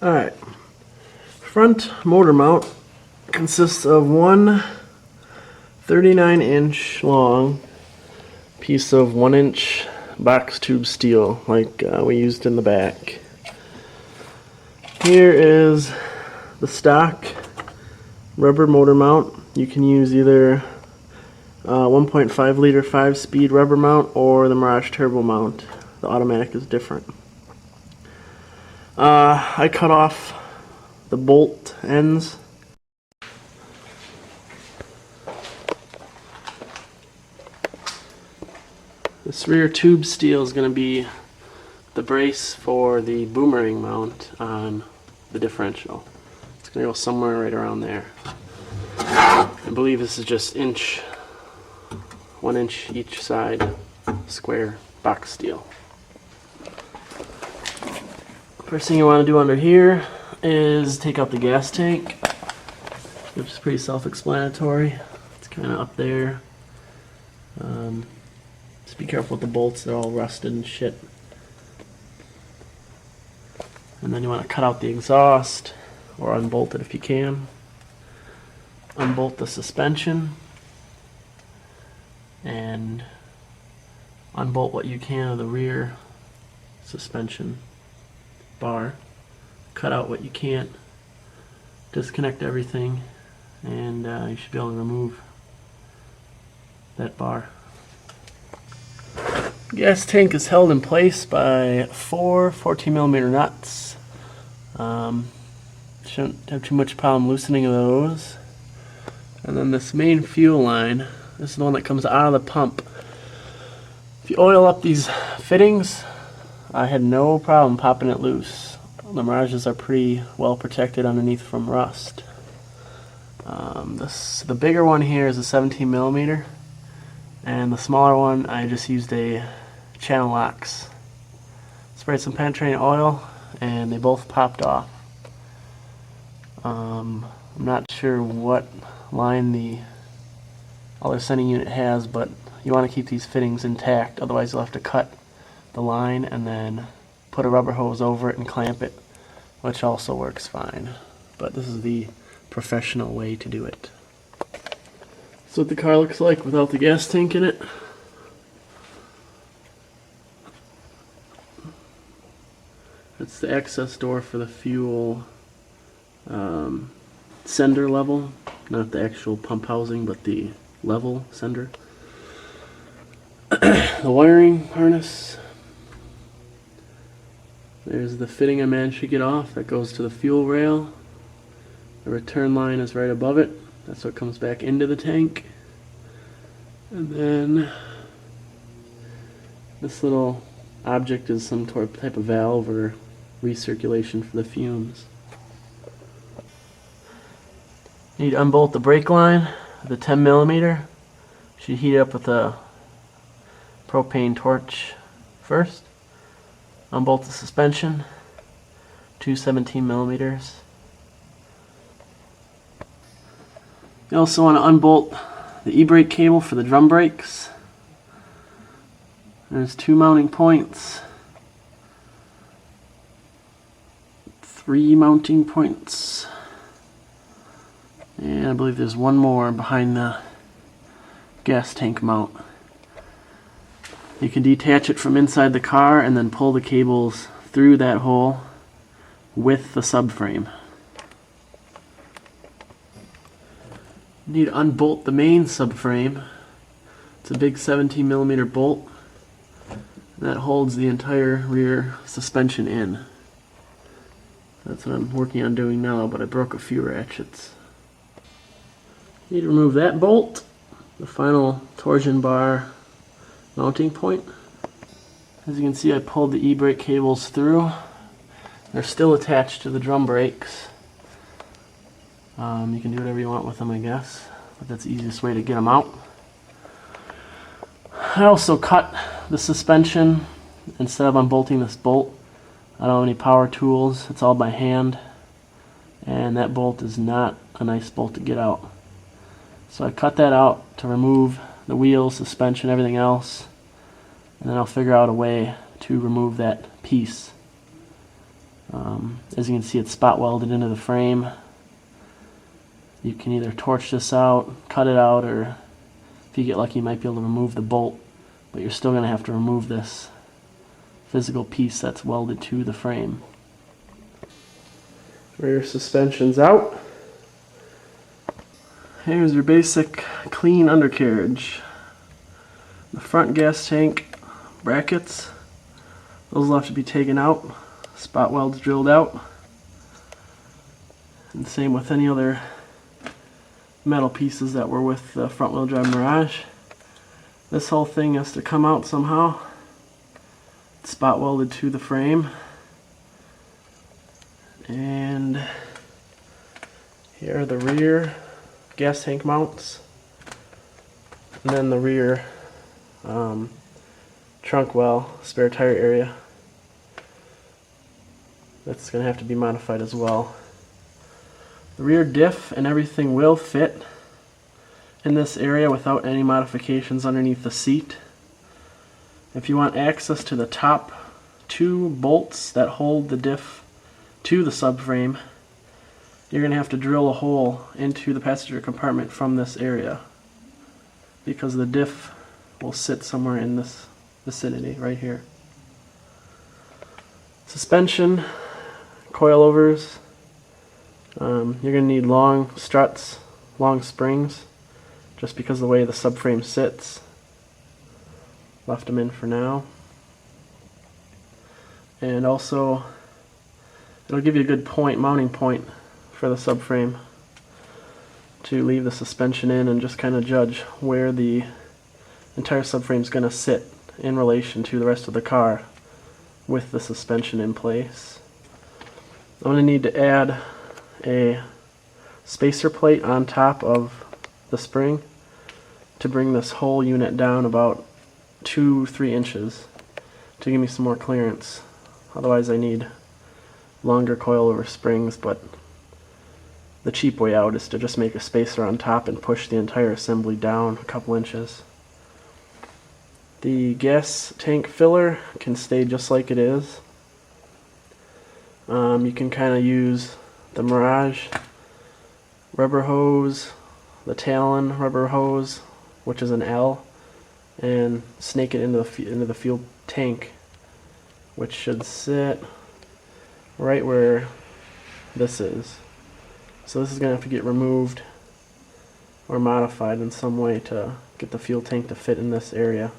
Alright, front motor mount consists of one 39-inch long piece of 1-inch box tube steel like we used in the back. Here is the stock rubber motor mount. You can use either 1.5 liter 5-speed rubber mount or the Mirage turbo mount. The automatic is different. I cut off the bolt ends. This rear tube steel is going to be the brace for the boomerang mount on the differential. It's going to go somewhere right around there. I believe this is just 1 inch each side square box steel. First thing you want to do under here is take out the gas tank, which is pretty self-explanatory. It's kind of up there. Just be careful with the bolts, they're all rusted and shit. And then you want to cut out the exhaust, or unbolt it if you can. Unbolt the suspension, and unbolt what you can of the rear suspension bar. Cut out what you can't. Disconnect everything, and you should be able to remove that bar. Gas tank is held in place by 4 14mm nuts. Shouldn't have too much problem loosening of those. And then this main fuel line, this is the one that comes out of the pump. If you oil up these fittings, I had no problem popping it loose. The Mirages are pretty well protected underneath from rust. The bigger one here is a 17mm, and the smaller one I just used a channel locks. Sprayed some penetrating oil and they both popped off. I'm not sure what line the other sending unit has, but you want to keep these fittings intact, otherwise you'll have to cut the line and then put a rubber hose over it and clamp it, which also works fine. But this is the professional way to do it. That's what the car looks like without the gas tank in it. That's the access door for the fuel sender level, not the actual pump housing, but the level sender. The wiring harness. There's the fitting I managed to get off that goes to the fuel rail. The return line is right above it. That's what comes back into the tank. And then this little object is some type of valve or recirculation for the fumes. Need to unbolt the brake line, the 10mm. Should heat it up with a propane torch first. Unbolt the suspension, 2 17mm. You also want to unbolt the e-brake cable for the drum brakes. There's 2 mounting points, 3 mounting points, and I believe there's one more behind the gas tank mount. You can detach it from inside the car and then pull the cables through that hole with the subframe. You need to unbolt the main subframe. It's a big 17mm bolt that holds the entire rear suspension in. That's what I'm working on doing now, but I broke a few ratchets. You need to remove that bolt, the final torsion bar mounting point. As you can see, I pulled the e-brake cables through. They're still attached to the drum brakes. You can do whatever you want with them, I guess, but that's the easiest way to get them out. I also cut the suspension. Instead of unbolting this bolt, I don't have any power tools. It's all by hand, and that bolt is not a nice bolt to get out. So I cut that out to remove the wheels, suspension, everything else, and then I'll figure out a way to remove that piece. As you can see, it's spot welded into the frame. You can either torch this out, cut it out, or if you get lucky you might be able to remove the bolt, but you're still going to have to remove this physical piece that's welded to the frame. Rear suspension's out. Here's your basic clean undercarriage. The front gas tank brackets, those will have to be taken out, spot welds drilled out, and same with any other metal pieces that were with the front wheel drive Mirage. This whole thing has to come out somehow. It's spot welded to the frame. And here are the rear gas tank mounts, and then the rear trunk well spare tire area. That's going to have to be modified as well. The rear diff and everything will fit in this area without any modifications underneath the seat. If you want access to the top 2 bolts that hold the diff to the subframe, you're going to have to drill a hole into the passenger compartment from this area, because the diff will sit somewhere in this vicinity right here. Suspension, coilovers. You're going to need long struts, long springs, just because of the way the subframe sits. Left them in for now. And also, it'll give you a good mounting point for the subframe to leave the suspension in and just kind of judge where the entire subframe is going to sit in relation to the rest of the car with the suspension in place. I'm going to need to add a spacer plate on top of the spring to bring this whole unit down about 2-3 inches to give me some more clearance. Otherwise I need longer coilover springs, but the cheap way out is to just make a spacer on top and push the entire assembly down a couple inches. The gas tank filler can stay just like it is. You can kind of use the Mirage rubber hose, the Talon rubber hose, which is an L, and snake it into the fuel tank, which should sit right where this is. So this is going to have to get removed or modified in some way to get the fuel tank to fit in this area.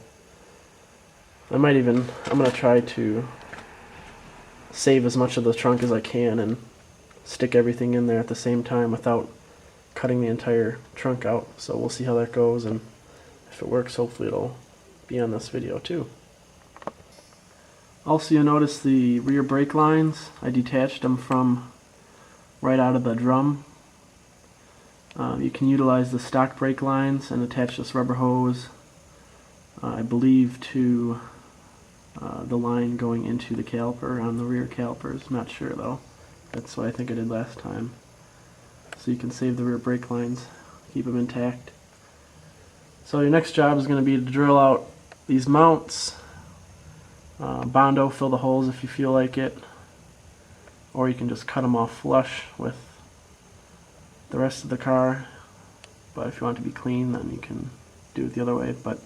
I'm going to try to save as much of the trunk as I can and stick everything in there at the same time without cutting the entire trunk out. So we'll see how that goes, and if it works, hopefully it'll be on this video too. Also, you'll notice the rear brake lines. I detached them from right out of the drum. You can utilize the stock brake lines and attach this rubber hose, I believe, to the line going into the caliper on the rear calipers. I'm not sure though. That's what I think I did last time. So you can save the rear brake lines, keep them intact. So your next job is going to be to drill out these mounts. Bondo, fill the holes if you feel like it, or you can just cut them off flush with the rest of the car. But if you want it to be clean, then you can do it the other way, but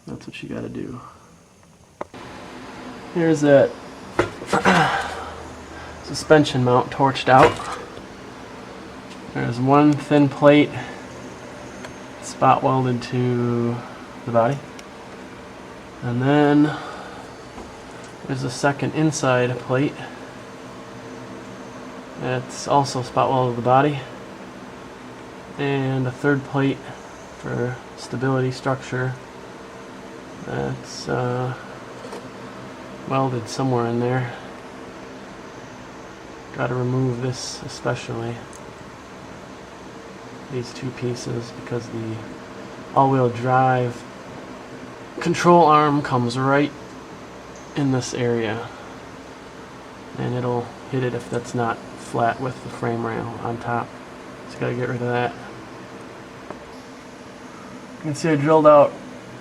that's what you got to do. Here's that suspension mount torched out. There's one thin plate spot welded to the body, and then there's a second inside plate that's also spot welded to the body, and a third plate for stability structure that's welded somewhere in there. Got to remove this, especially these two pieces, because the all-wheel drive control arm comes right in this area, and it'll hit it if that's not flat with the frame rail on top. So got to get rid of that. You can see I drilled out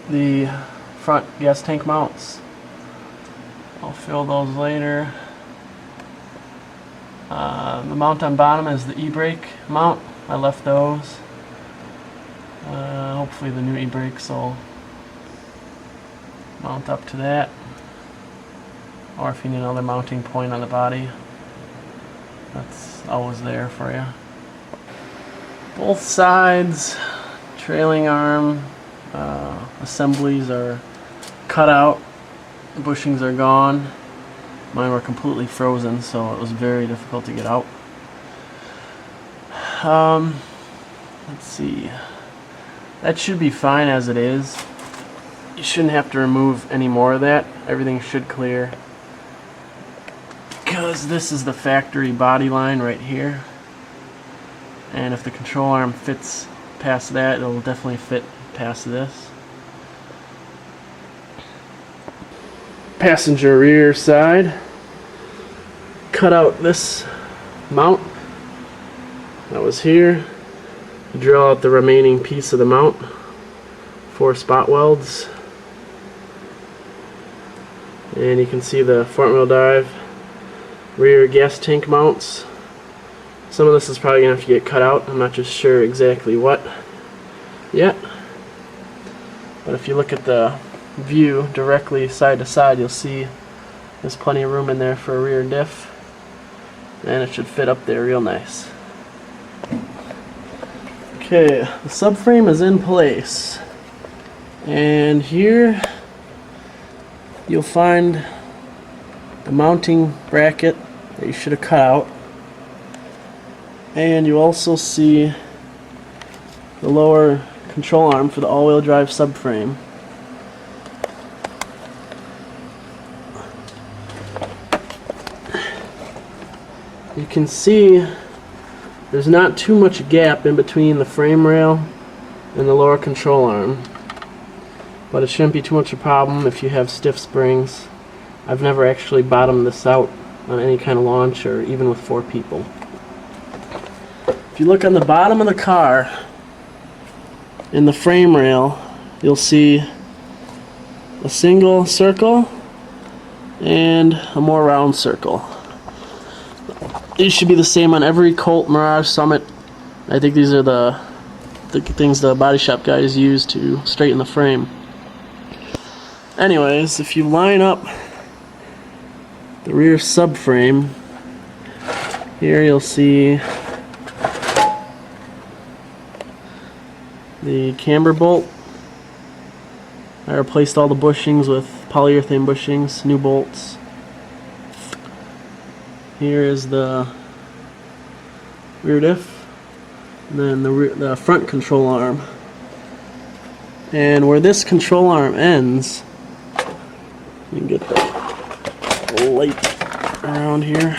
the front gas tank mounts. I'll fill those later. The mount on bottom is the e-brake mount. I left those. Hopefully the new e-brakes will mount up to that. Or if you need another mounting point on the body, that's always there for you. Both sides, trailing arm assemblies are cut out. The bushings are gone. Mine were completely frozen, so it was very difficult to get out. Let's see. That should be fine as it is. You shouldn't have to remove any more of that. Everything should clear. Because this is the factory body line right here. And if the control arm fits past that, it'll definitely fit past this. Passenger rear side. Cut out this mount that was here. Drill out the remaining piece of the mount. 4 spot welds. And you can see the front wheel drive rear gas tank mounts. Some of this is probably going to have to get cut out. I'm not just sure exactly what yet. But if you look at the view directly side to side, you'll see there's plenty of room in there for a rear diff. And it should fit up there real nice. Okay, the subframe is in place. And here you'll find the mounting bracket that you should have cut out. And you also see the lower control arm for the all-wheel drive subframe. You can see there's not too much gap in between the frame rail and the lower control arm, but it shouldn't be too much of a problem if you have stiff springs. I've never actually bottomed this out on any kind of launch or even with 4 people. If you look on the bottom of the car in the frame rail, you'll see a single circle and a more round circle. These should be the same on every Colt, Mirage, Summit. I think these are the things the body shop guys use to straighten the frame. Anyways, if you line up the rear subframe, here you'll see the camber bolt. I replaced all the bushings with polyurethane bushings, new bolts. Here is the rear diff, and then the front control arm. And where this control arm ends, you can get the light around here.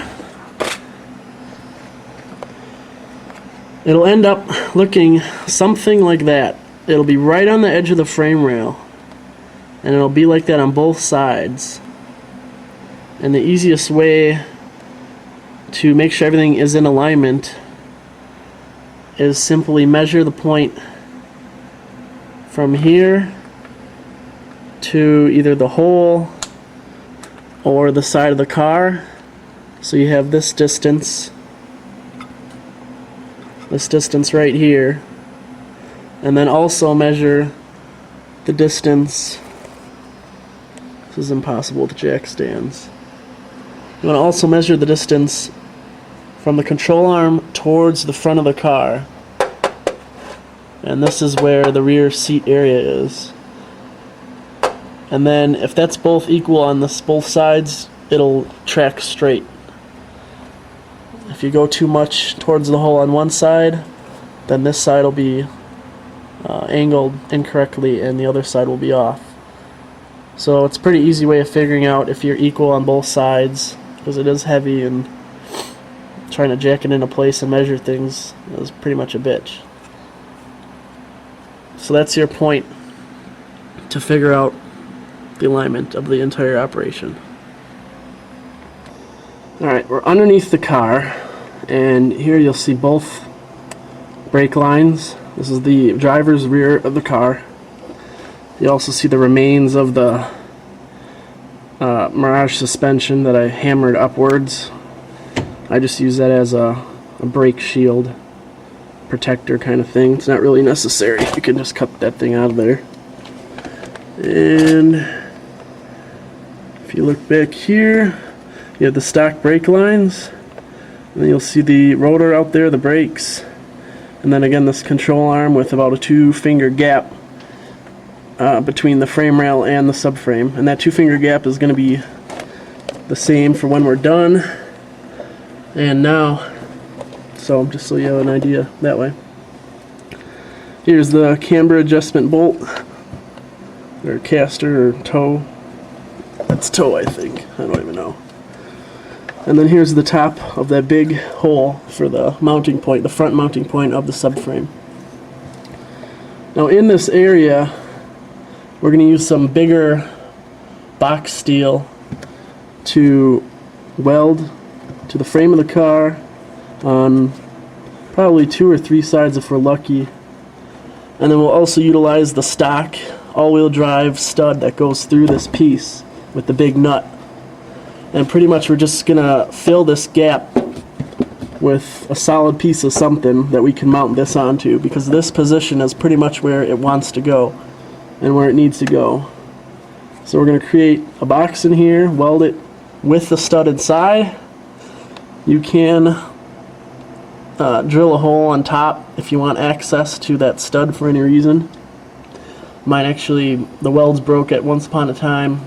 It'll end up looking something like that. It'll be right on the edge of the frame rail, and it'll be like that on both sides. And the easiest way to make sure everything is in alignment is simply measure the point from here to either the hole or the side of the car. So you have this distance right here, and then also measure the distance. This is impossible with jack stands. You want to also measure the distance from the control arm towards the front of the car, and this is where the rear seat area is. And then if that's both equal on both sides, it'll track straight. If you go too much towards the hole on one side, then this side will be angled incorrectly and the other side will be off. So it's a pretty easy way of figuring out if you're equal on both sides, because it is heavy, and trying to jack it into place and measure things is pretty much a bitch. So that's your point to figure out the alignment of the entire operation. Alright, we're underneath the car, and here you'll see both brake lines. This is the driver's rear of the car. You also see the remains of the Mirage suspension that I hammered upwards. I just use that as a brake shield protector kind of thing. It's not really necessary. You can just cut that thing out of there. And if you look back here, you have the stock brake lines, and then you'll see the rotor out there, the brakes, and then again this control arm with about a 2-finger gap between the frame rail and the subframe, and that 2-finger gap is going to be the same for when we're done. And now, so just so you have an idea that way, here's the camber adjustment bolt, or caster, or toe. That's toe, I think. I don't even know. And then here's the top of that big hole for the mounting point, the front mounting point of the subframe. Now in this area, we're going to use some bigger box steel to weld to the frame of the car on probably 2 or 3 sides if we're lucky. And then we'll also utilize the stock all-wheel drive stud that goes through this piece with the big nut. And pretty much we're just gonna fill this gap with a solid piece of something that we can mount this onto, because this position is pretty much where it wants to go and where it needs to go. So we're gonna create a box in here, weld it with the stud inside. You can drill a hole on top if you want access to that stud for any reason. Mine actually, the welds broke at once upon a time.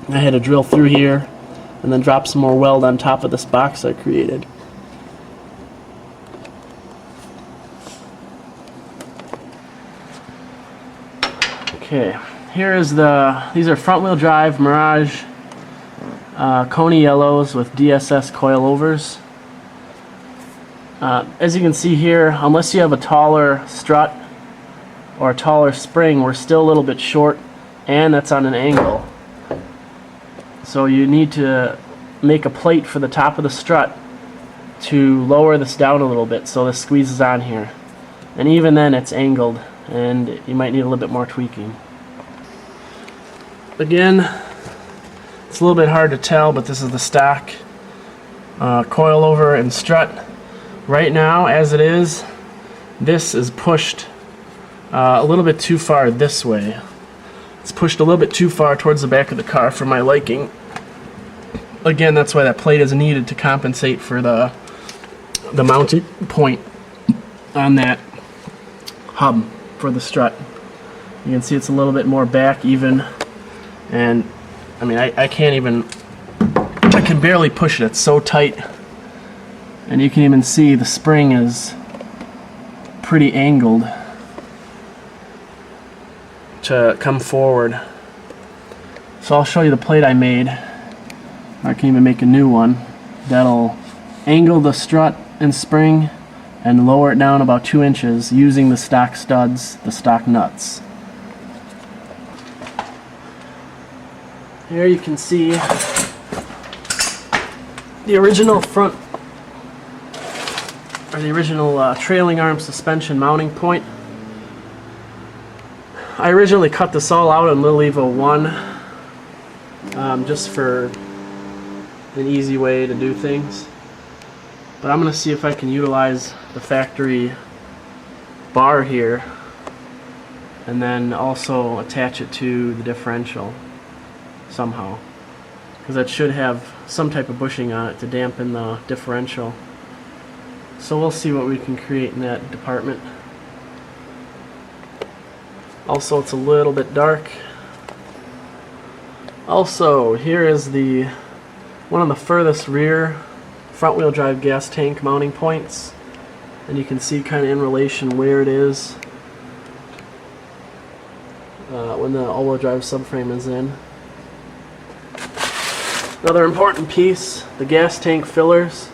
I had to drill through here and then drop some more weld on top of this box I created. Okay, here is these are front wheel drive Mirage Coney yellows with DSS coilovers. As you can see here, unless you have a taller strut or a taller spring, we're still a little bit short, and that's on an angle. So you need to make a plate for the top of the strut to lower this down a little bit so this squeezes on here. And even then it's angled, and you might need a little bit more tweaking. Again, it's a little bit hard to tell, but this is the stock coilover and strut. Right now, as it is, this is pushed a little bit too far this way. It's pushed a little bit too far towards the back of the car for my liking. Again, that's why that plate is needed to compensate for the mounting point on that hub for the strut. You can see it's a little bit more back even, and I mean I can barely push it. It's so tight, and you can even see the spring is pretty angled to come forward. So I'll show you the plate I made. I can even make a new one that'll angle the strut and spring and lower it down about 2 inches using the stock studs, the stock nuts. Here you can see the original front, or the original trailing arm suspension mounting point. I originally cut this all out in LILEVO 1 just for an easy way to do things. But I'm going to see if I can utilize the factory bar here and then also attach it to the differential somehow, because that should have some type of bushing on it to dampen the differential. So we'll see what we can create in that department. Also, it's a little bit dark. Also, here is one of the furthest rear front wheel drive gas tank mounting points, and you can see kind of in relation where it is when the all-wheel drive subframe is in. Another important piece, the gas tank fillers,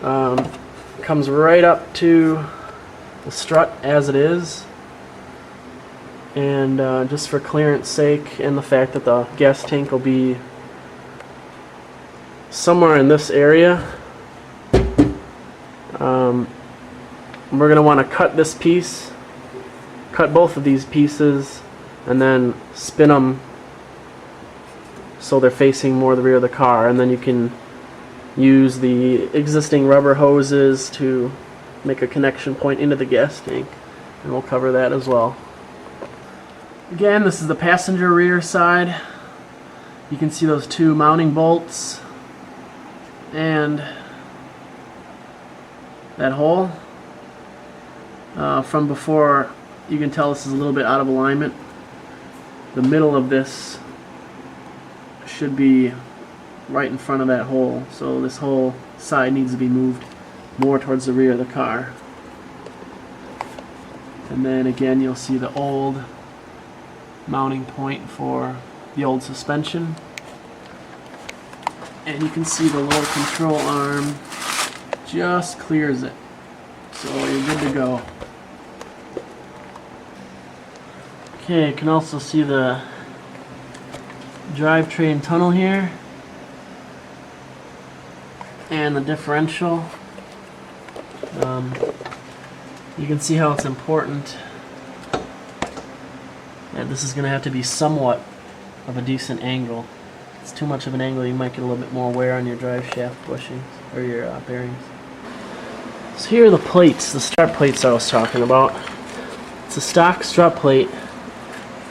comes right up to the strut as it is, and just for clearance sake and the fact that the gas tank will be somewhere in this area, we're going to want to cut this piece, cut both of these pieces, and then spin them so they're facing more the rear of the car, and then you can use the existing rubber hoses to make a connection point into the gas tank, and we'll cover that as well. Again, this is the passenger rear side. You can see those two mounting bolts and that hole. From before, you can tell this is a little bit out of alignment. The middle of this should be right in front of that hole, so this whole side needs to be moved more towards the rear of the car. And then again, you'll see the old mounting point for the old suspension, and you can see the little control arm just clears it, so you're good to go. Okay, you can also see the drivetrain tunnel here and the differential. You can see how it's important that this is going to have to be somewhat of a decent angle. If it's too much of an angle, you might get a little bit more wear on your drive shaft bushings or your bearings. So here are the plates, the strut plates I was talking about. It's a stock strut plate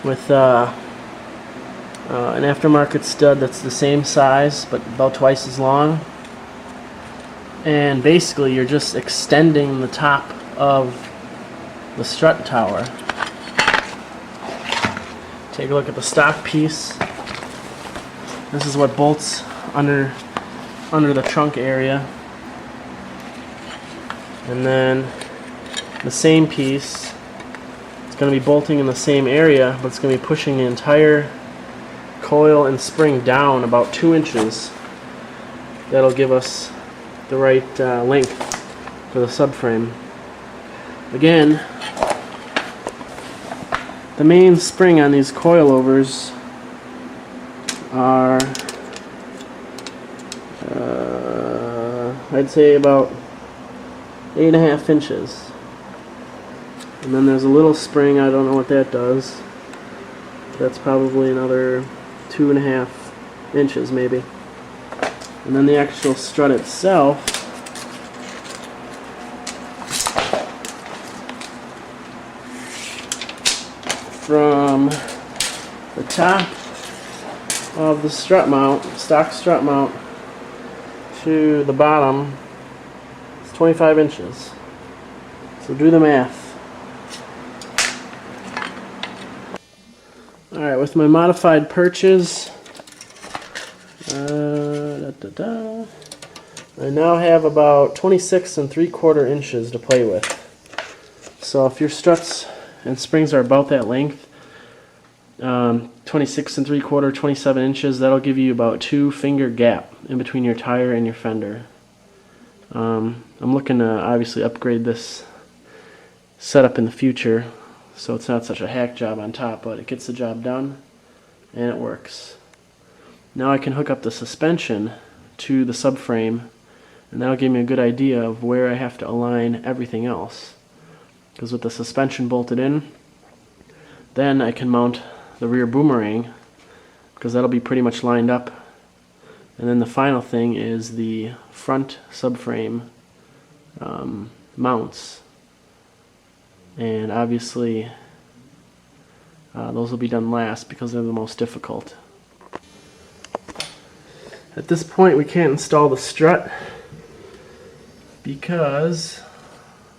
with an aftermarket stud that's the same size but about twice as long. And basically you're just extending the top of the strut tower. Take a look at the stock piece. This is what bolts under the trunk area. And then the same piece, it's going to be bolting in the same area, but it's going to be pushing the entire coil and spring down about 2 inches. That'll give us the right length for the subframe. Again, the main spring on these coilovers are I'd say about 8.5 inches. And then there's a little spring, I don't know what that does. That's probably another 2.5 inches maybe. And then the actual strut itself from the top of the strut mount, stock strut mount, to the bottom is 25 inches. So do the math. Alright, with my modified perches, I now have about 26 3/4 inches to play with. So if your struts and springs are about that length, 26 3/4, 27 inches, that'll give you about 2-finger gap in between your tire and your fender. I'm looking to obviously upgrade this setup in the future, so it's not such a hack job on top, but it gets the job done and it works. Now I can hook up the suspension to the subframe, and that'll give me a good idea of where I have to align everything else. Because with the suspension bolted in, then I can mount the rear boomerang, because that'll be pretty much lined up. And then the final thing is the front subframe mounts. And obviously those will be done last because they're the most difficult. At this point we can't install the strut because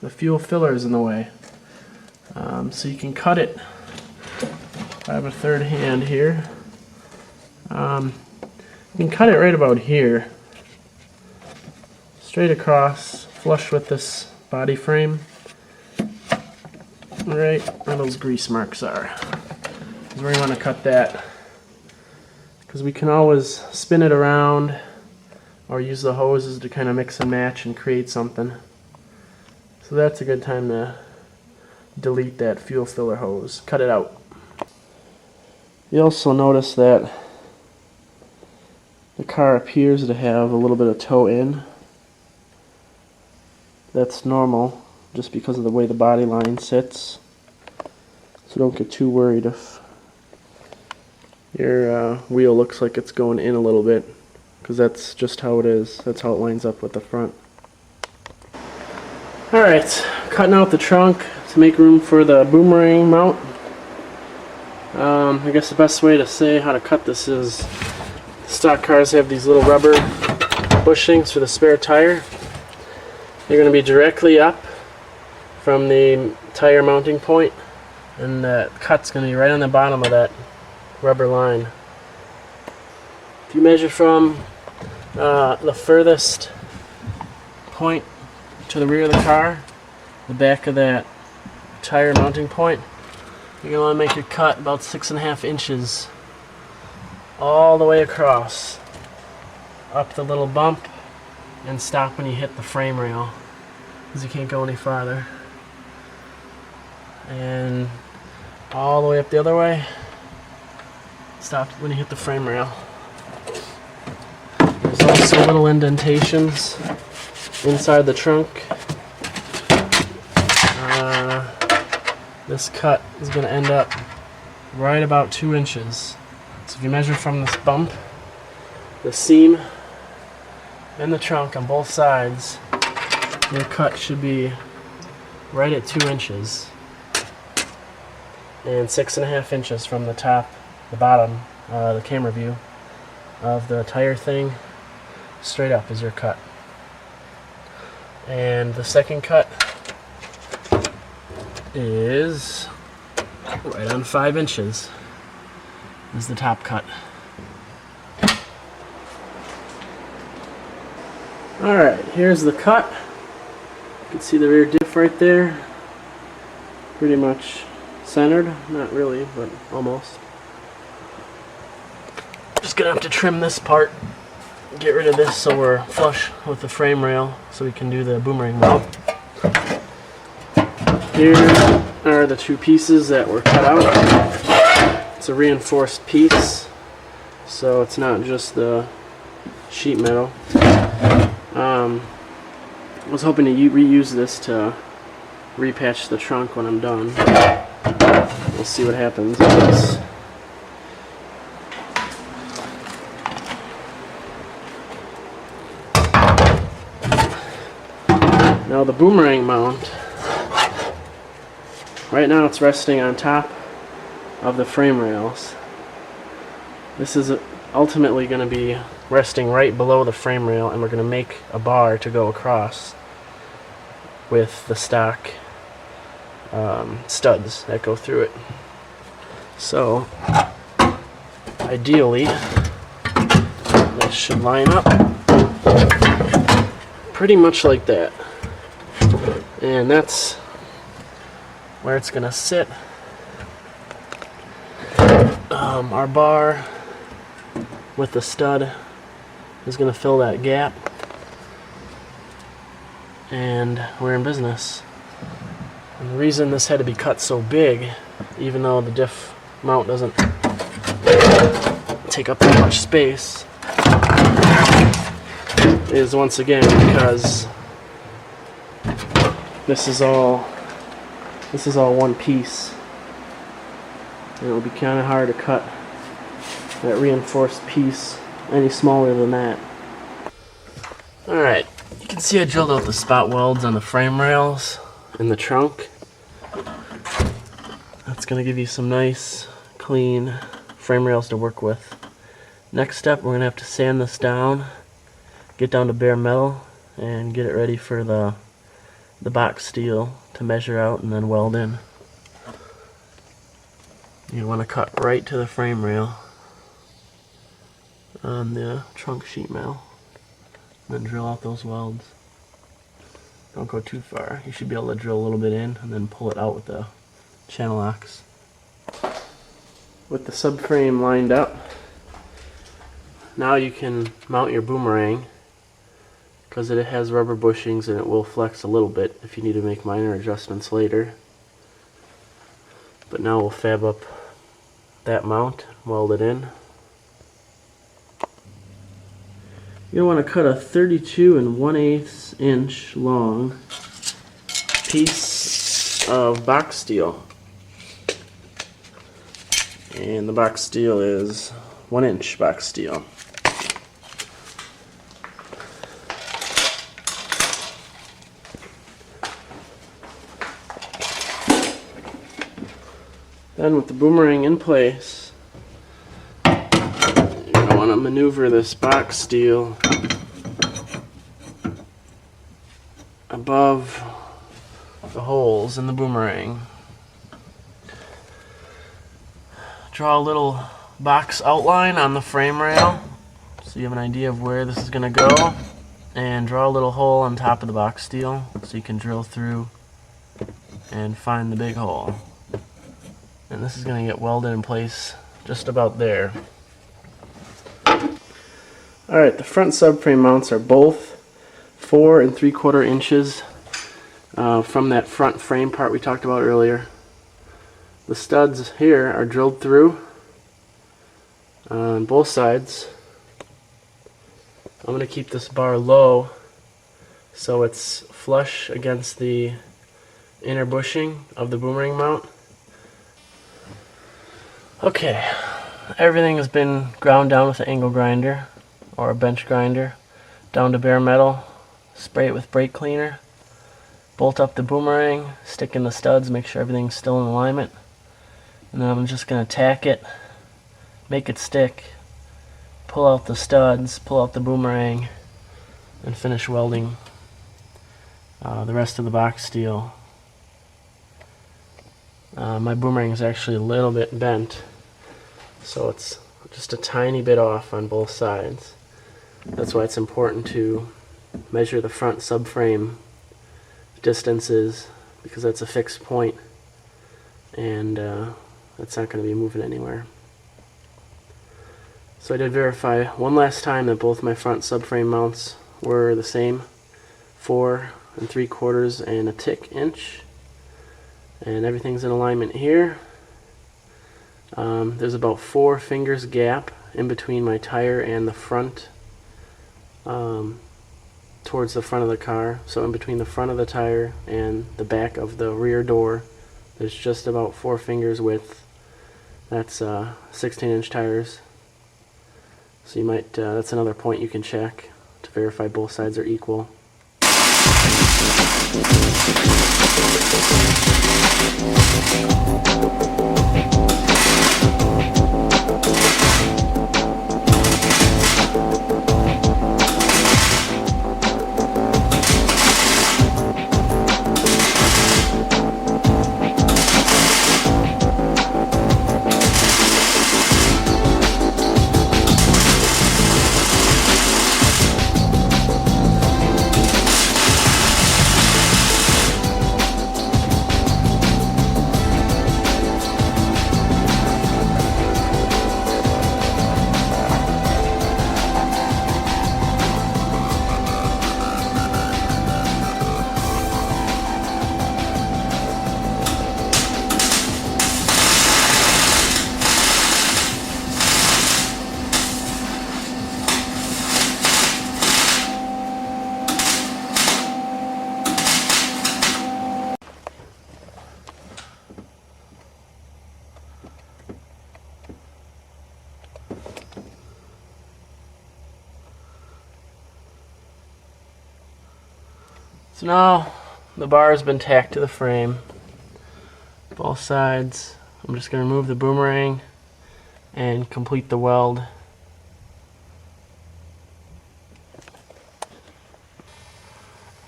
the fuel filler is in the way. So you can cut it. I have a third hand here. You can cut it right about here, straight across, flush with this body frame, right where those grease marks are. Is where you want to cut that, because we can always spin it around or use the hoses to kind of mix and match and create something. So that's a good time to delete that fuel filler hose, cut it out. You also notice that the car appears to have a little bit of toe in. That's normal just because of the way the body line sits. So don't get too worried if your wheel looks like it's going in a little bit. because that's just how it is. That's how it lines up with the front. Alright, cutting out the trunk to make room for the boomerang mount. I guess the best way to say how to cut this is stock cars have these little rubber bushings for the spare tire. They're going to be directly up from the tire mounting point, and that cut's going to be right on the bottom of that rubber line. If you measure from the furthest point to the rear of the car, the back of that tire mounting point, you're going to want to make your cut about 6.5 inches all the way across, up the little bump, and stop when you hit the frame rail, because you can't go any farther. And all the way up the other way, stop when you hit the frame rail. There's also little indentations inside the trunk. This cut is going to end up right about 2 inches. So if you measure from this bump, the seam, and the trunk on both sides, your cut should be right at 2 inches. And 6.5 inches from the top, the bottom, the camera view of the tire thing, straight up is your cut. And the second cut is right on 5 inches is the top cut. Alright, here's the cut. You can see the rear diff right there. Pretty much centered. Not really, but almost. Just gonna have to trim this part, get rid of this so we're flush with the frame rail so we can do the boomerang mount. Here are the two pieces that were cut out. It's a reinforced piece, so it's not just the sheet metal. I was hoping to reuse this to repatch the trunk when I'm done. We'll see what happens with this. Now the boomerang mount, right now it's resting on top of the frame rails. This is ultimately going to be resting right below the frame rail, and we're going to make a bar to go across with the stock studs that go through it. So ideally this should line up pretty much like that, and that's where it's going to sit. Our bar with the stud is going to fill that gap, and we're in business. And the reason this had to be cut so big, even though the diff mount doesn't take up that much space, is once again because this is all one piece. And it'll be kind of hard to cut that reinforced piece any smaller than that. Alright, you can see I drilled out the spot welds on the frame rails in the trunk. That's going to give you some nice, clean frame rails to work with. Next step, we're going to have to sand this down, get down to bare metal, and get it ready for the box steel to measure out and then weld in. You want to cut right to the frame rail on the trunk sheet metal, then drill out those welds. Don't go too far. You should be able to drill a little bit in and then pull it out with the channel locks. With the subframe lined up, now you can mount your boomerang, because it has rubber bushings and it will flex a little bit if you need to make minor adjustments later. But now we'll fab up that mount, weld it in. You'll want to cut a 32 1/8 inch long piece of box steel. And the box steel is 1 inch box steel. Then with the boomerang in place, you're going to want to maneuver this box steel above the holes in the boomerang. Draw a little box outline on the frame rail so you have an idea of where this is going to go, and draw a little hole on top of the box steel so you can drill through and find the big hole. And this is going to get welded in place just about there. Alright, the front subframe mounts are both 4 3/4 inches from that front frame part we talked about earlier. The studs here are drilled through on both sides. I'm going to keep this bar low so it's flush against the inner bushing of the boomerang mount. Okay, everything has been ground down with an angle grinder or a bench grinder down to bare metal. Spray it with brake cleaner. Bolt up the boomerang, stick in the studs, make sure everything's still in alignment. And then I'm just going to tack it, make it stick, pull out the studs, pull out the boomerang, and finish welding the rest of the box steel. My boomerang is actually a little bit bent, so it's just a tiny bit off on both sides. That's why it's important to measure the front subframe distances, because that's a fixed point and that's not going to be moving anywhere. So I did verify one last time that both my front subframe mounts were the same, 4 3/4 and a tick inch, and everything's in alignment here. There's about 4 fingers gap in between my tire and the front, towards the front of the car. So in between the front of the tire and the back of the rear door, there's just about 4 fingers width. That's 16-inch tires. So you might, that's another point you can check to verify both sides are equal. So now the bar has been tacked to the frame, both sides. I'm just going to remove the boomerang and complete the weld.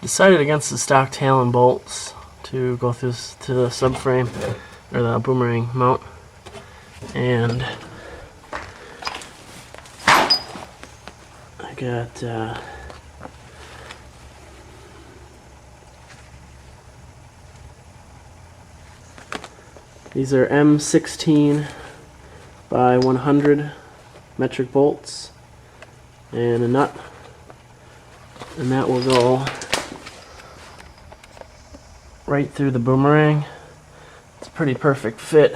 Decided against the stock Talon bolts to go through to the subframe or the boomerang mount, and I got these are M16 by 100 metric bolts and a nut, and that will go right through the boomerang. It's a pretty perfect fit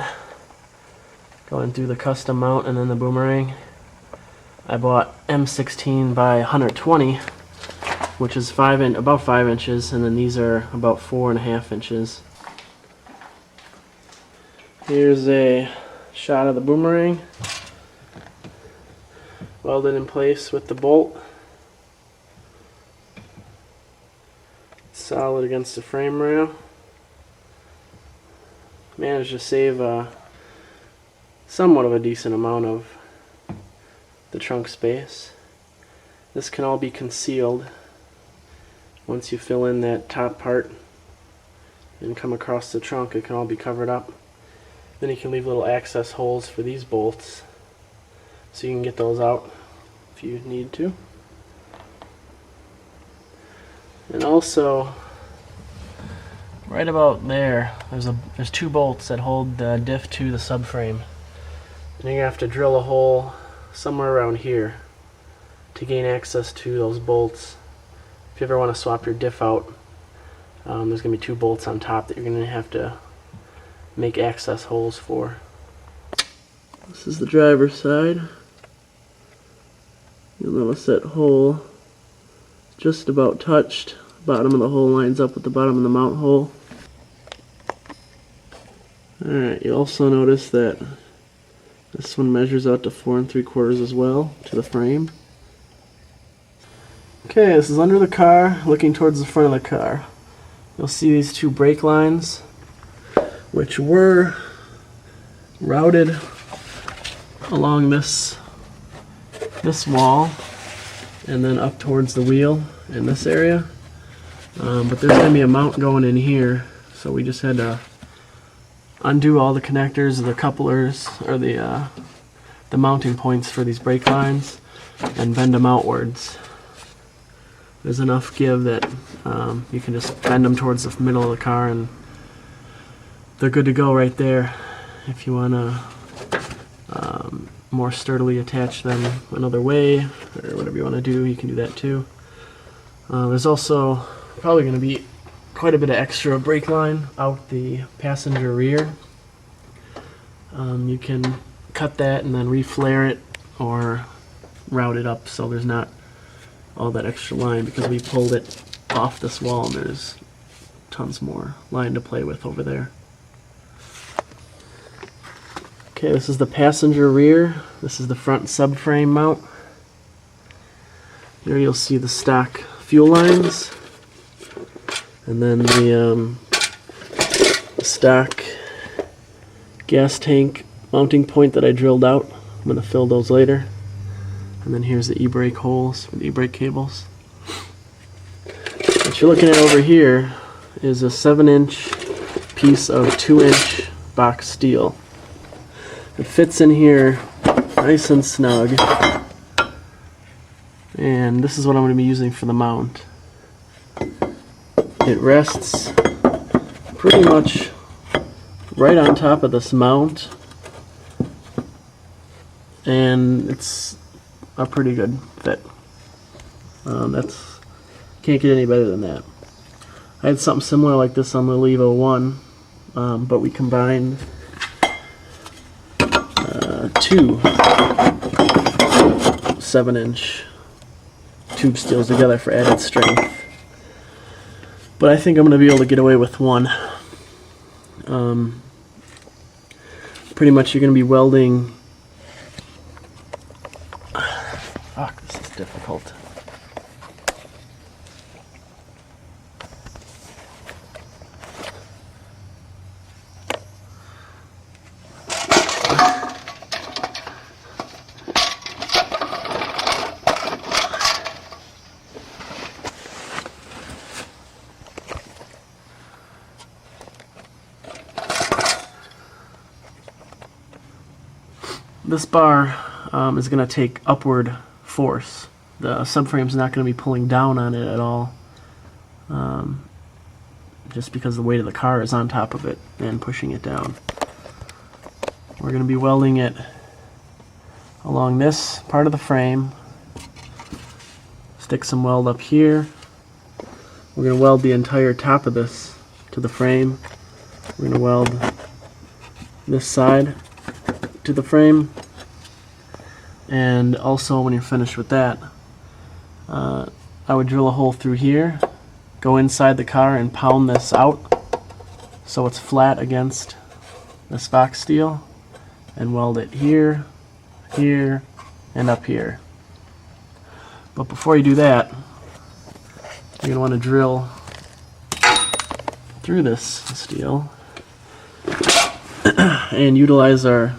going through the custom mount and then the boomerang. I bought M16 by 120, which is about 5 inches, and then these are about 4.5 inches. Here's a shot of the boomerang welded in place with the bolt. It's solid against the frame rail. Managed to save somewhat of a decent amount of the trunk space. This can all be concealed once you fill in that top part and come across the trunk. It can all be covered up. Then you can leave little access holes for these bolts so you can get those out if you need to. And also, right about there, there's two bolts that hold the diff to the subframe. And you're going to have to drill a hole somewhere around here to gain access to those bolts. If you ever want to swap your diff out, there's going to be two bolts on top that you're going to have to make access holes for. This is the driver's side. You'll notice that hole just about touched. Bottom of the hole lines up with the bottom of the mount hole. Alright, you also notice that this one measures out to 4 3/4 as well to the frame. Okay, this is under the car, looking towards the front of the car. You'll see these two brake lines, which were routed along this wall and then up towards the wheel in this area. But there's going to be a mount going in here, so we just had to undo all the connectors, the couplers, or the mounting points for these brake lines, and bend them outwards. There's enough give that you can just bend them towards the middle of the car and they're good to go right there. If you want to more sturdily attach them another way, or whatever you want to do, you can do that too. There's also probably going to be quite a bit of extra brake line out the passenger rear. You can cut that and then reflare it or route it up so there's not all that extra line, because we pulled it off this wall and there's tons more line to play with over there. Okay, this is the passenger rear. This is the front subframe mount. Here you'll see the stock fuel lines, and then the stock gas tank mounting point that I drilled out. I'm going to fill those later. And then here's the e-brake holes with e-brake cables. What you're looking at over here is a 7-inch piece of 2-inch box steel. It fits in here nice and snug. And this is what I'm going to be using for the mount. It rests pretty much right on top of this mount, and it's a pretty good fit. Can't get any better than that. I had something similar like this on the LILEVO 1, but we combined two 7-inch tube steels together for added strength. But I think I'm going to be able to get away with one. Pretty much you're going to be welding. Fuck, this is difficult. This bar is going to take upward force. The subframe's not going to be pulling down on it at all, just because the weight of the car is on top of it and pushing it down. We're going to be welding it along this part of the frame. Stick some weld up here. We're going to weld the entire top of this to the frame. We're going to weld this side to the frame, and also when you're finished with that, I would drill a hole through here, go inside the car and pound this out so it's flat against this box steel, and weld it here, here, and up here. But before you do that, you're going to want to drill through this steel and utilize our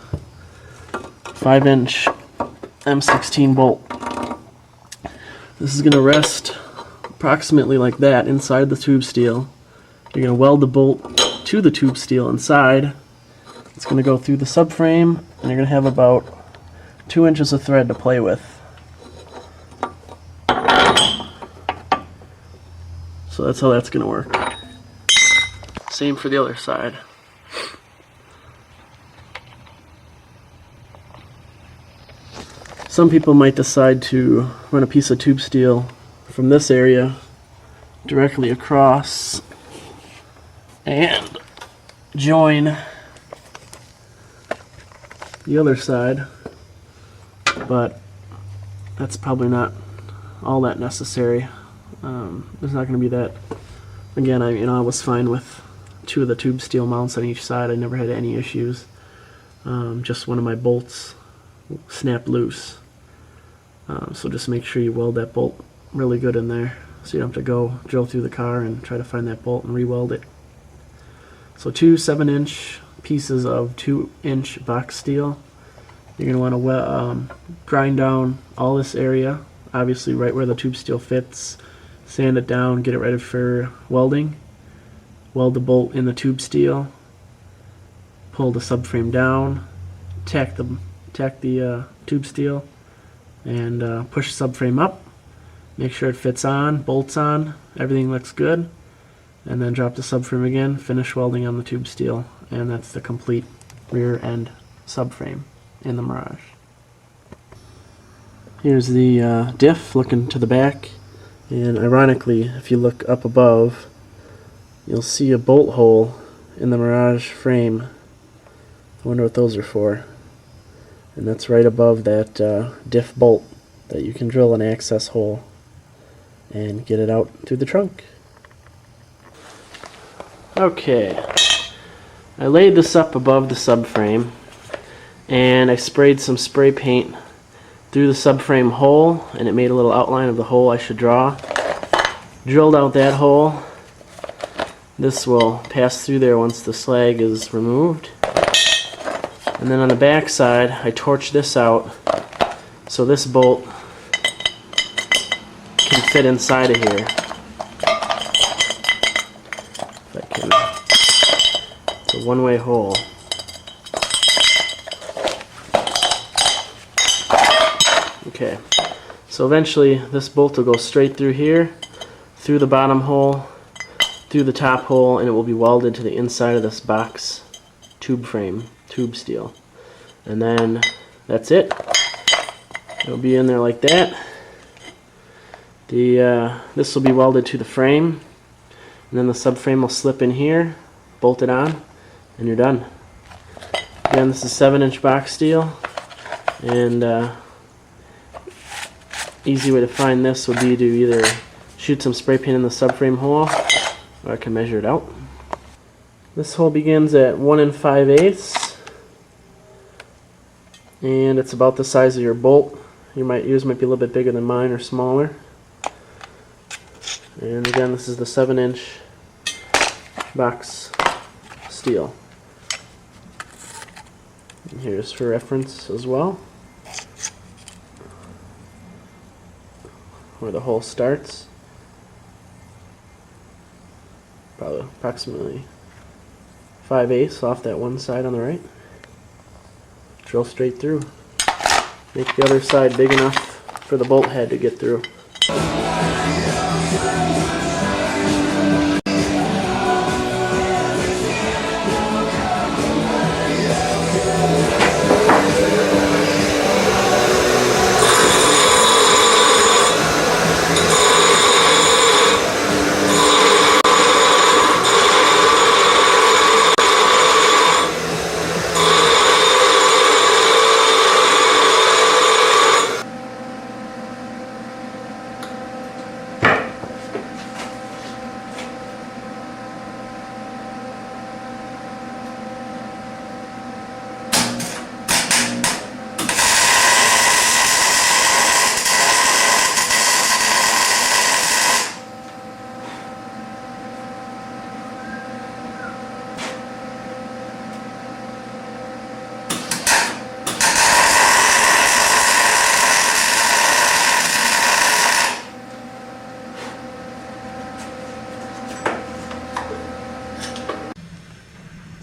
5-inch M16 bolt. This is going to rest approximately like that inside the tube steel. You're going to weld the bolt to the tube steel inside. It's going to go through the subframe, and you're going to have about 2 inches of thread to play with. So that's how that's going to work. Same for the other side. Some people might decide to run a piece of tube steel from this area directly across and join the other side, but that's probably not all that necessary. There's not going to be that. Again, I was fine with 2 of the tube steel mounts on each side. I never had any issues. Just one of my bolts snapped loose. So just make sure you weld that bolt really good in there, so you don't have to go drill through the car and try to find that bolt and re-weld it. So 2 7-inch pieces of 2-inch box steel. You're going to want to grind down all this area, obviously right where the tube steel fits. Sand it down, get it ready for welding. Weld the bolt in the tube steel. Pull the subframe down. Tack the tube steel, and push the subframe up. Make sure it fits on, bolts on, everything looks good, and then drop the subframe again, finish welding on the tube steel, and that's the complete rear end subframe in the Mirage. Here's the diff looking to the back, and ironically, if you look up above, you'll see a bolt hole in the Mirage frame. I wonder what those are for. And that's right above that diff bolt that you can drill an access hole and get it out through the trunk. Okay, I laid this up above the subframe, and I sprayed some spray paint through the subframe hole, and it made a little outline of the hole I should draw. Drilled out that hole. This will pass through there once the slag is removed. And then on the back side, I torched this out so this bolt can fit inside of here. If I can. It's a one-way hole. Okay, so eventually this bolt will go straight through here, through the bottom hole, through the top hole, and it will be welded to the inside of this box tube frame, tube steel. And then that's it. It'll be in there like that. This will be welded to the frame, and then the subframe will slip in here, bolt it on, and you're done. Again, this is 7-inch box steel, and easy way to find this would be to either shoot some spray paint in the subframe hole, or I can measure it out. This hole begins at 1 5/8, and it's about the size of your bolt. Yours might be a little bit bigger than mine or smaller. And again, this is the 7-inch box steel. And here's for reference as well, where the hole starts. Probably approximately 5/8 off that one side on the right. Drill straight through. Make the other side big enough for the bolt head to get through.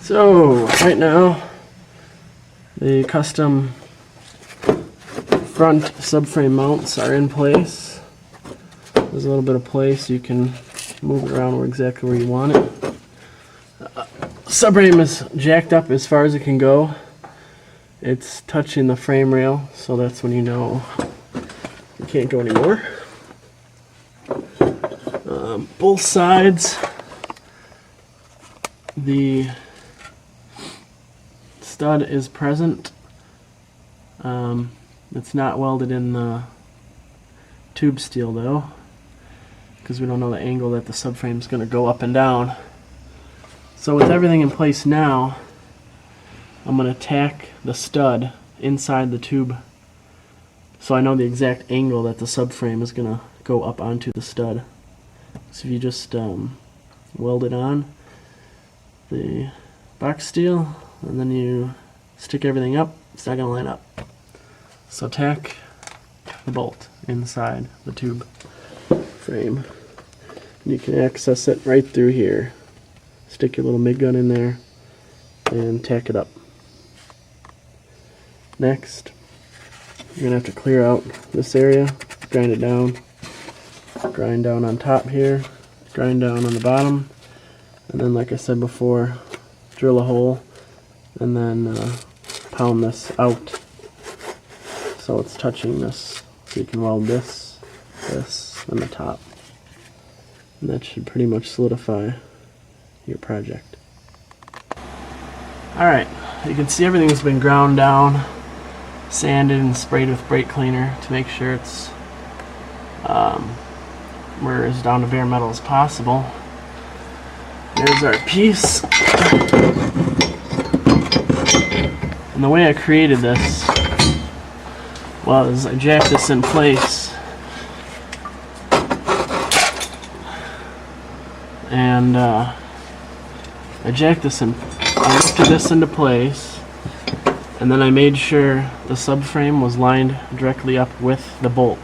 So right now the custom front subframe mounts are in place. There's a little bit of place, you can move it around exactly where you want it. Subframe is jacked up as far as it can go. It's touching the frame rail, so that's when you know you can't go anymore. Both sides, the stud is present. It's not welded in the tube steel though, because we don't know the angle that the subframe is going to go up and down. So with everything in place now, I'm going to tack the stud inside the tube so I know the exact angle that the subframe is going to go up onto the stud. So if you just weld it on the box steel and then you stick everything up, it's not going to line up. So tack the bolt inside the tube frame. And you can access it right through here. Stick your little MIG gun in there and tack it up. Next, you're going to have to clear out this area, grind it down, grind down on top here, grind down on the bottom, and then like I said before, drill a hole and then pound this out so it's touching this, so you can weld this, this, and the top. And that should pretty much solidify your project. Alright, you can see everything's been ground down, sanded and sprayed with brake cleaner to make sure it's where as down to bare metal as possible. There's our piece. And the way I created this was I jacked this in place and I lifted this into place, and then I made sure the subframe was lined directly up with the bolt.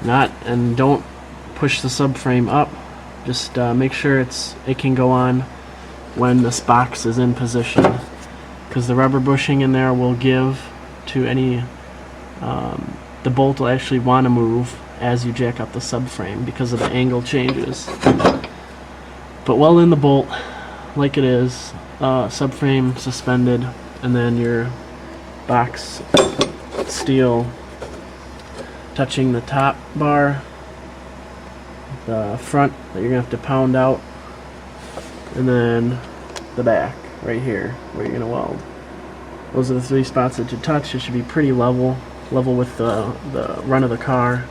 And don't push the subframe up, just make sure it can go on when this box is in position, because the rubber bushing in there will give to any the bolt will actually want to move as you jack up the subframe because of the angle changes. But weld in the bolt like it is, subframe suspended, and then your box steel touching the top bar, the front that you're going to have to pound out, and then the back right here where you're going to weld. Those are the three spots that you touch. It should be pretty level with the run of the car.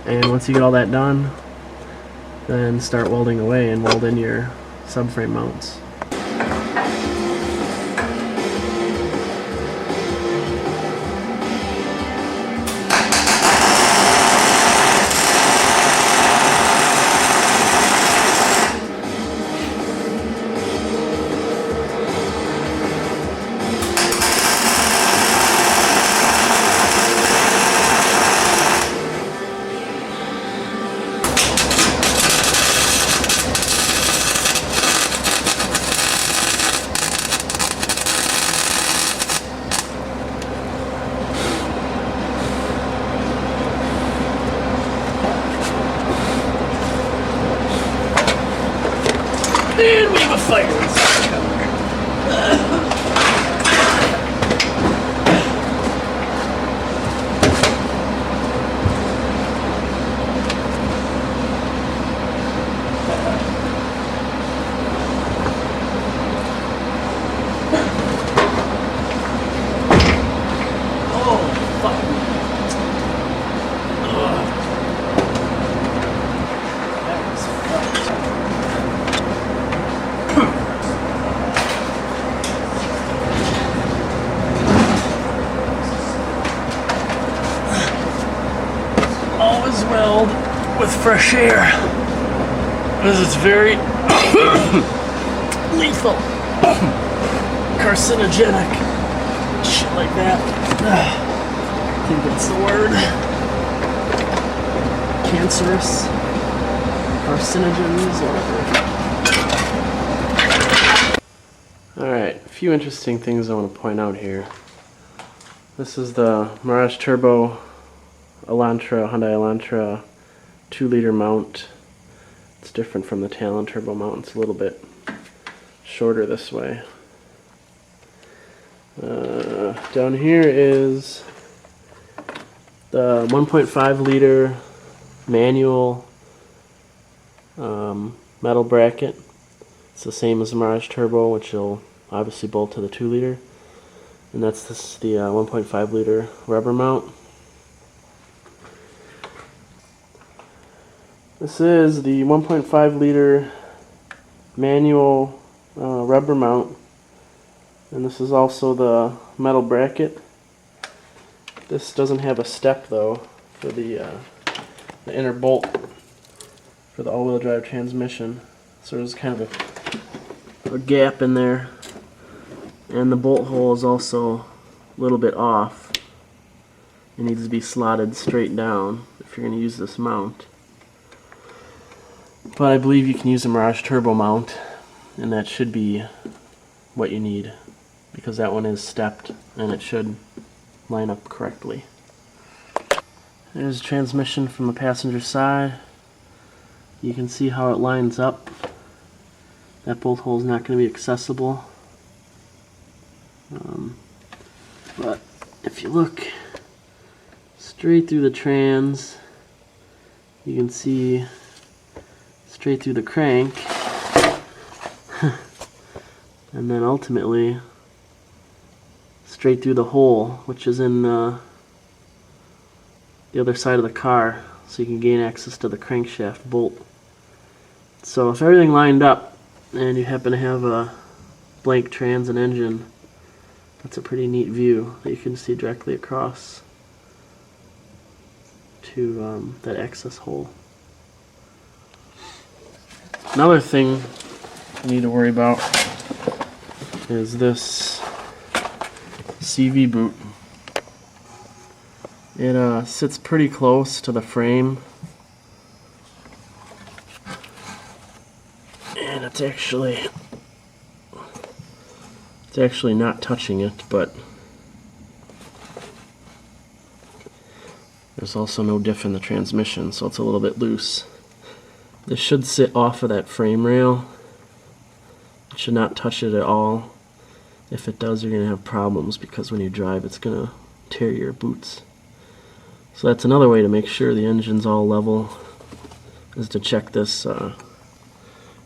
And once you get all that done, then start welding away and weld in your subframe mounts. And we have a fire inside the car. Oh, fuck. Always weld with fresh air, because it's very lethal, carcinogenic, shit like that. I think that's the word. Cancerous, carcinogens, whatever. few interesting things I want to point out here. This is the Mirage Turbo Hyundai Elantra 2-liter mount. It's different from the Talon Turbo mount. It's a little bit shorter this way. Down here is the 1.5 liter manual metal bracket. It's the same as the Mirage Turbo, which will obviously bolt to the 2 liter. And that's the 1.5 liter rubber mount. This is the 1.5 liter manual rubber mount, and this is also the metal bracket. This doesn't have a step though for the inner bolt for the all-wheel drive transmission, so there's kind of a gap in there, and the bolt hole is also a little bit off. It needs to be slotted straight down if you're going to use this mount. But I believe you can use a Mirage Turbo mount, and that should be what you need, because that one is stepped and it should line up correctly. There's a transmission from the passenger side. You can see how it lines up. That bolt hole is not going to be accessible. But if you look straight through the trans, you can see straight through the crank, and then ultimately straight through the hole, which is in the other side of the car, so you can gain access to the crankshaft bolt. So if everything lined up and you happen to have a blank trans and engine, that's a pretty neat view that you can see directly across to that access hole. Another thing you need to worry about is this CV boot. It sits pretty close to the frame, and it's actually not touching it, but there's also no diff in the transmission, so it's a little bit loose. This should sit off of that frame rail. It should not touch it at all. If it does, you're going to have problems, because when you drive, it's going to tear your boots. So that's another way to make sure the engine's all level, is to check this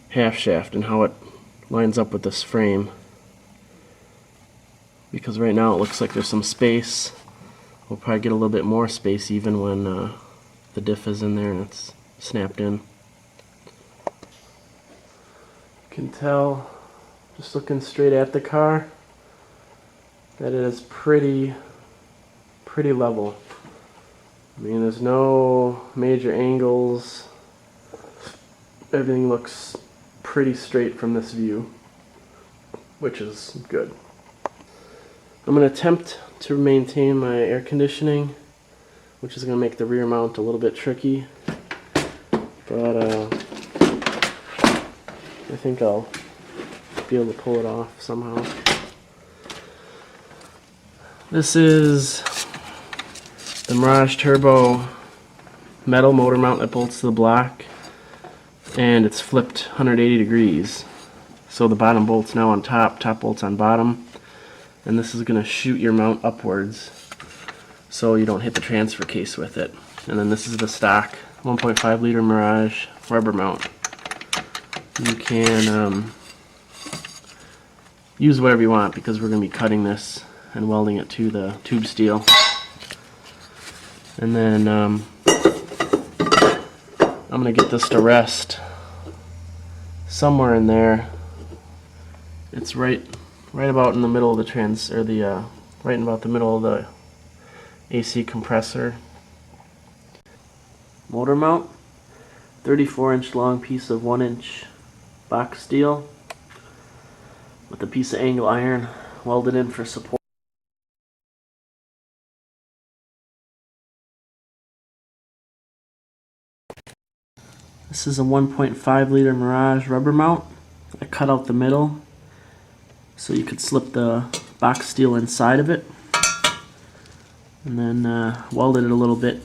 half shaft and how it lines up with this frame. Because right now it looks like there's some space. We'll probably get a little bit more space even when the diff is in there and it's snapped in. You can tell, just looking straight at the car, that it is pretty level. I mean, there's no major angles. Everything looks pretty straight from this view, which is good. I'm going to attempt to maintain my air conditioning, which is going to make the rear mount a little bit tricky, but I think I'll be able to pull it off somehow. This is the Mirage Turbo metal motor mount that bolts to the block, and it's flipped 180 degrees. So the bottom bolt's now on top, top bolt's on bottom, and this is going to shoot your mount upwards so you don't hit the transfer case with it. And then this is the stock 1.5 liter Mirage rubber mount. You can use whatever you want, because we're going to be cutting this and welding it to the tube steel. And then I'm going to get this to rest somewhere in there. It's right about in the middle of the right about the middle of the AC compressor. Motor mount, 34-inch long piece of 1-inch box steel with a piece of angle iron welded in for support. This is a 1.5 liter Mirage rubber mount. I cut out the middle So you could slip the box steel inside of it and then weld it a little bit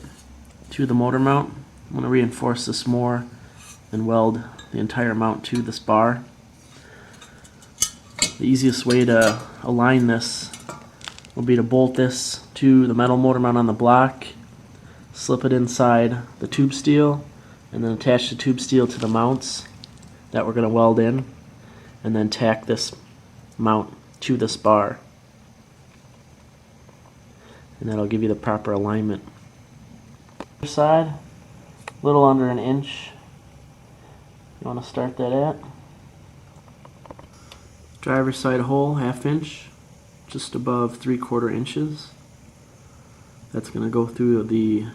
to the motor mount. I'm going to reinforce this more and weld the entire mount to this bar. The easiest way to align this will be to bolt this to the metal motor mount on the block, slip it inside the tube steel, and then attach the tube steel to the mounts that we're going to weld in, and then tack this mount to this bar. And that'll give you the proper alignment. Other side, a little under an inch. You want to start that at. Driver's side hole, 1/2 inch, just above 3/4 inches. That's going to go through the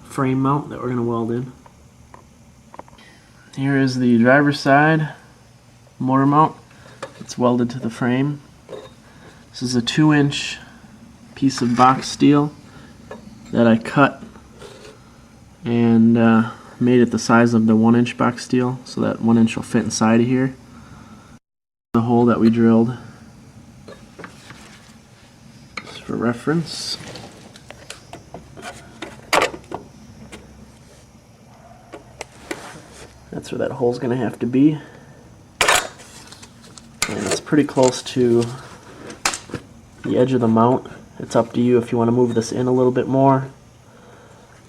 frame mount that we're going to weld in. Here is the driver's side motor mount. It's welded to the frame. This is a 2-inch piece of box steel that I cut and made it the size of the 1-inch box steel, so that 1 inch will fit inside of here. The hole that we drilled, just for reference. That's where that hole's going to have to be. And it's pretty close to the edge of the mount. It's up to you if you want to move this in a little bit more.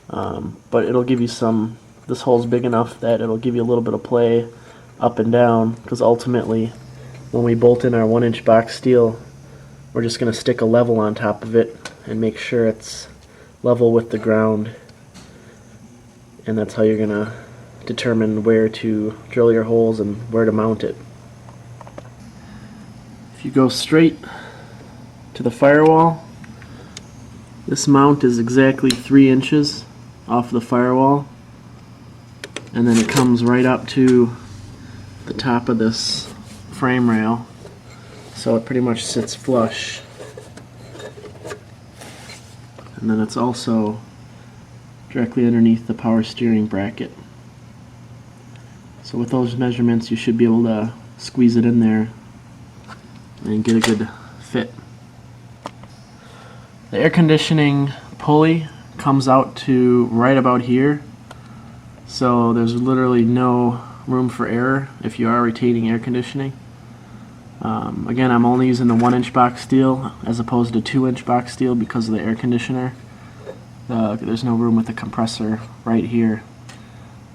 But it'll give you some, this hole's big enough that it'll give you a little bit of play up and down, because ultimately when we bolt in our 1-inch box steel, we're just going to stick a level on top of it and make sure it's level with the ground. And that's how you're going to determine where to drill your holes and where to mount it. If you go straight to the firewall, this mount is exactly 3 inches off the firewall, and then it comes right up to the top of this frame rail, so it pretty much sits flush. And then it's also directly underneath the power steering bracket. So with those measurements, you should be able to squeeze it in there and get a good fit. The air conditioning pulley comes out to right about here, so there's literally no room for error if you are retaining air conditioning. Again, I'm only using the 1-inch box steel as opposed to 2-inch box steel because of the air conditioner. There's no room with the compressor right here,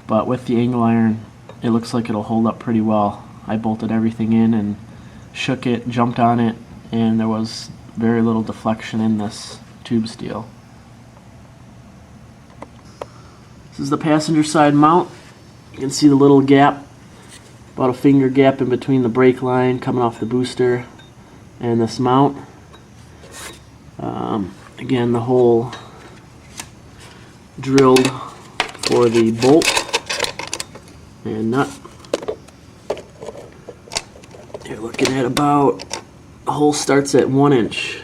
but with the angle iron it looks like it'll hold up pretty well. I bolted everything in and shook it, jumped on it, and there was very little deflection in this tube steel. This is the passenger side mount. You can see the little gap, about a finger gap in between the brake line coming off the booster and this mount. Again, the hole drilled for the bolt and nut. You're looking at about, the hole starts at 1 inch.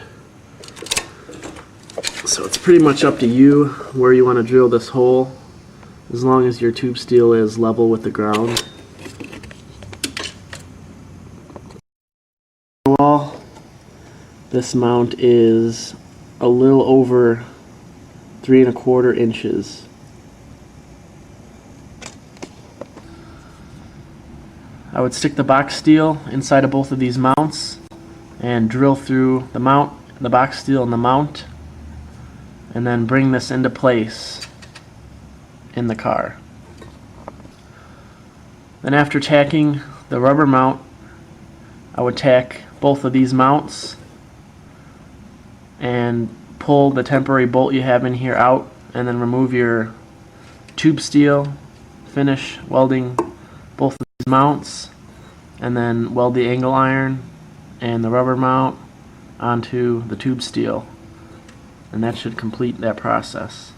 So it's pretty much up to you where you want to drill this hole, as long as your tube steel is level with the ground. Wall, this mount is a little over 3 1/4 inches. I would stick the box steel inside of both of these mounts and drill through the mount, the box steel and the mount, and then bring this into place in the car. Then after tacking the rubber mount, I would tack both of these mounts and pull the temporary bolt you have in here out, and then remove your tube steel, finish welding both of these mounts, and then weld the angle iron and the rubber mount onto the tube steel, and that should complete that process.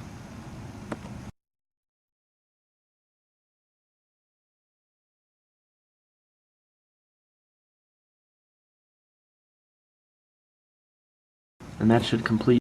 And that should complete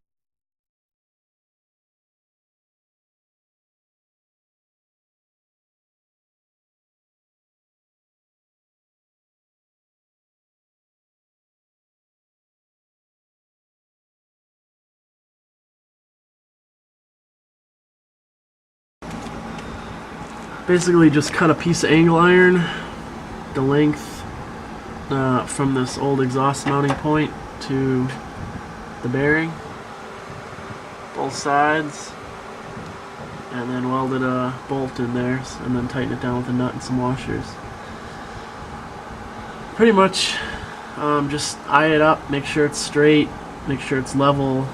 Basically just cut a piece of angle iron the length from this old exhaust mounting point to the bearing, both sides, and then welded a bolt in there and then tighten it down with a nut and some washers. Pretty much just eye it up, make sure it's straight, make sure it's level,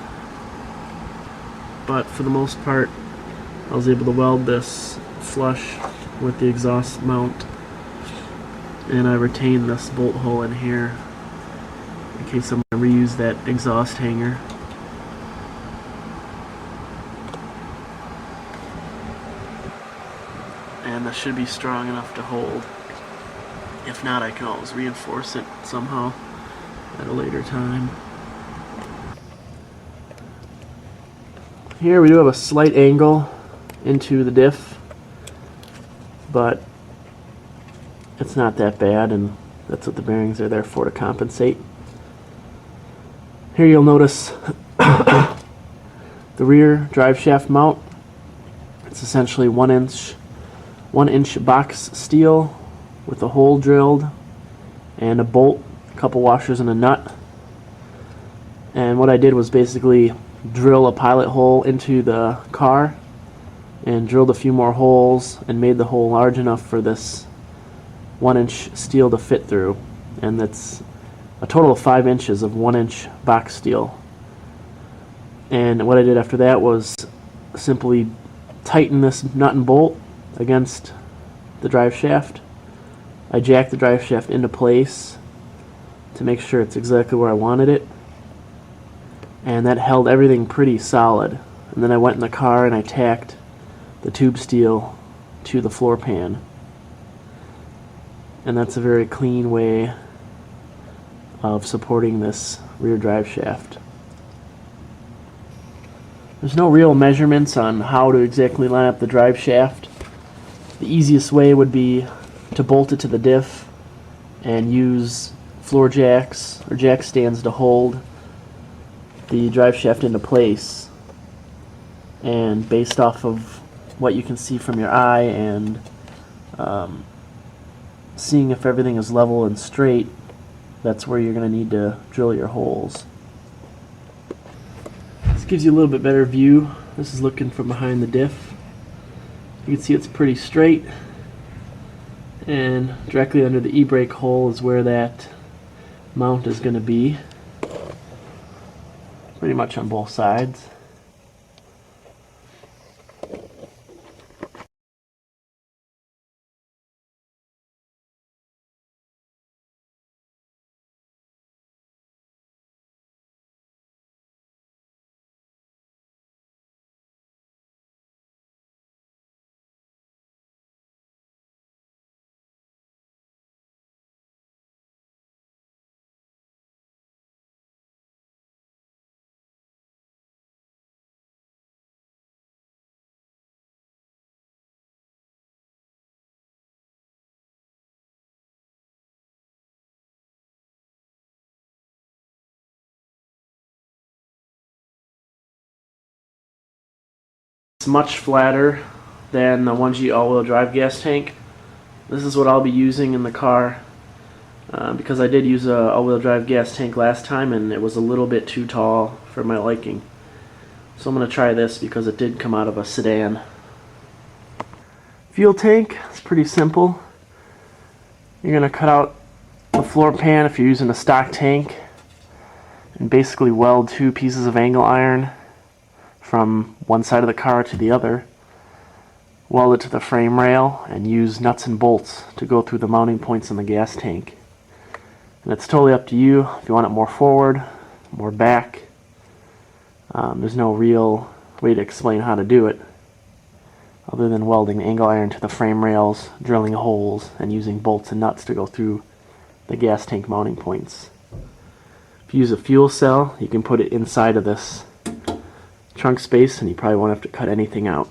but for the most part I was able to weld this flush with the exhaust mount, and I retained this bolt hole in here in case I'm going to reuse that exhaust hanger. And this should be strong enough to hold. If not, I can always reinforce it somehow at a later time. Here we do have a slight angle into the diff, but it's not that bad, and that's what the bearings are there for, to compensate. Here you'll notice the rear drive shaft mount. It's essentially 1 inch box steel with a hole drilled and a bolt, a couple washers and a nut. And what I did was basically drill a pilot hole into the car and drilled a few more holes and made the hole large enough for this 1 inch steel to fit through. And that's a total of 5 inches of 1 inch box steel. And what I did after that was simply tighten this nut and bolt against the drive shaft. I jacked the drive shaft into place to make sure it's exactly where I wanted it, and that held everything pretty solid. And then I went in the car and I tacked the tube steel to the floor pan, and that's a very clean way of supporting this rear drive shaft. There's no real measurements on how to exactly line up the drive shaft. The easiest way would be to bolt it to the diff and use floor jacks or jack stands to hold the drive shaft into place. And based off of what you can see from your eye and seeing if everything is level and straight, that's where you're going to need to drill your holes. This gives you a little bit better view. This is looking from behind the diff. You can see it's pretty straight, and directly under the e-brake hole is where that mount is going to be, pretty much on both sides. It's much flatter than the 1G all-wheel drive gas tank. This is what I'll be using in the car because I did use a all-wheel drive gas tank last time and it was a little bit too tall for my liking. So I'm going to try this because it did come out of a sedan. Fuel tank, it's pretty simple. You're going to cut out the floor pan if you're using a stock tank and basically weld 2 pieces of angle iron from one side of the car to the other, weld it to the frame rail, and use nuts and bolts to go through the mounting points in the gas tank. And it's totally up to you if you want it more forward, more back. There's no real way to explain how to do it other than welding angle iron to the frame rails, drilling holes, and using bolts and nuts to go through the gas tank mounting points. If you use a fuel cell, you can put it inside of this trunk space and you probably won't have to cut anything out.